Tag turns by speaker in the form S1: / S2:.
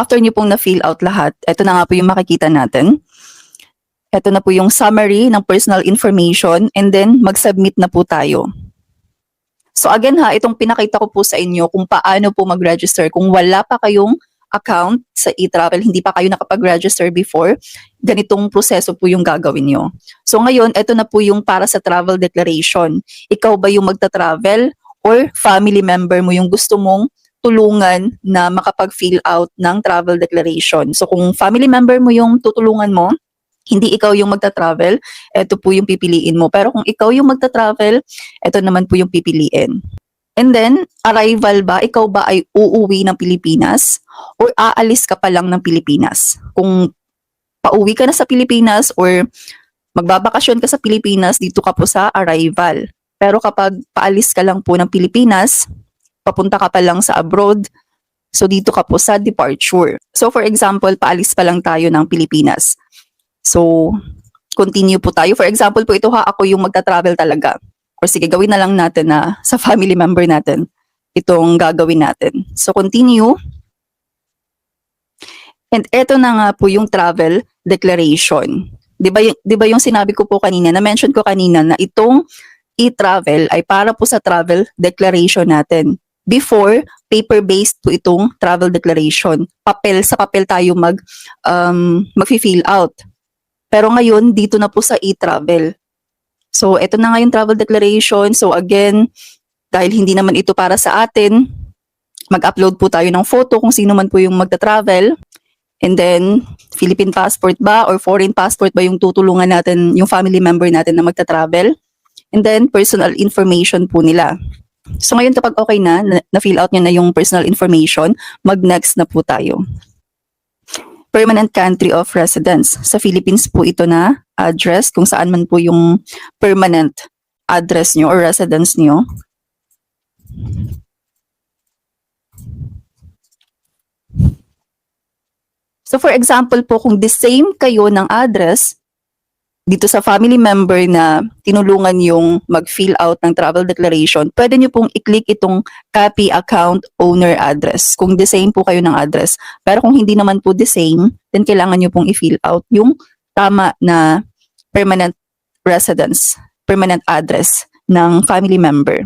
S1: after nyo pong na-fill out lahat, ito na nga po yung makikita natin. Ito na po yung summary ng personal information and then mag-submit na po tayo. So again ha, itong pinakita ko po sa inyo kung paano po mag-register. Kung wala pa kayong account sa e-travel, hindi pa kayo nakapag-register before, ganitong proseso po yung gagawin nyo. So ngayon, ito na po yung para sa travel declaration. Ikaw ba yung magta-travel or family member mo yung gusto mong tulungan na makapag-fill out ng travel declaration? So kung family member mo yung tutulungan mo, hindi ikaw yung magta-travel, ito po yung pipiliin mo. Pero kung ikaw yung magta-travel, ito naman po yung pipiliin. And then, arrival ba? Ikaw ba ay uuwi ng Pilipinas or aalis ka pa lang ng Pilipinas? Kung pauwi ka na sa Pilipinas or magbabakasyon ka sa Pilipinas, dito ka po sa arrival. Pero kapag paalis ka lang po ng Pilipinas, papunta ka pa lang sa abroad, so dito ka po sa departure. So for example, paalis pa lang tayo ng Pilipinas. So, continue po tayo. For example po, ito ha, ako yung magta-travel talaga. Or sige, gawin na lang natin na sa family member natin itong gagawin natin. So, continue. And ito na nga po yung travel declaration. Di ba yung sinabi ko po kanina, na-mention ko kanina na itong e-travel ay para po sa travel declaration natin. Before, paper-based po itong travel declaration. Sa papel tayo mag-fill out. Pero ngayon, dito na po sa e-travel. So, ito na nga yung travel declaration. So, again, dahil hindi naman ito para sa atin, mag-upload po tayo ng photo kung sino man po yung magta-travel. And then, Philippine passport ba or foreign passport ba yung tutulungan natin, yung family member natin na magta-travel. And then, personal information po nila. So, ngayon kapag okay na-fill out nyo na yung personal information, mag-next na po tayo. Permanent country of residence. Sa Philippines po ito na address, kung saan man po yung permanent address nyo or residence nyo. So for example po, kung the same kayo ng address, dito sa family member na tinulungan yung mag-fill out ng travel declaration, pwede nyo pong i-click itong copy account owner address kung the same po kayo ng address. Pero kung hindi naman po the same, then kailangan nyo pong i-fill out yung tama na permanent residence, permanent address ng family member.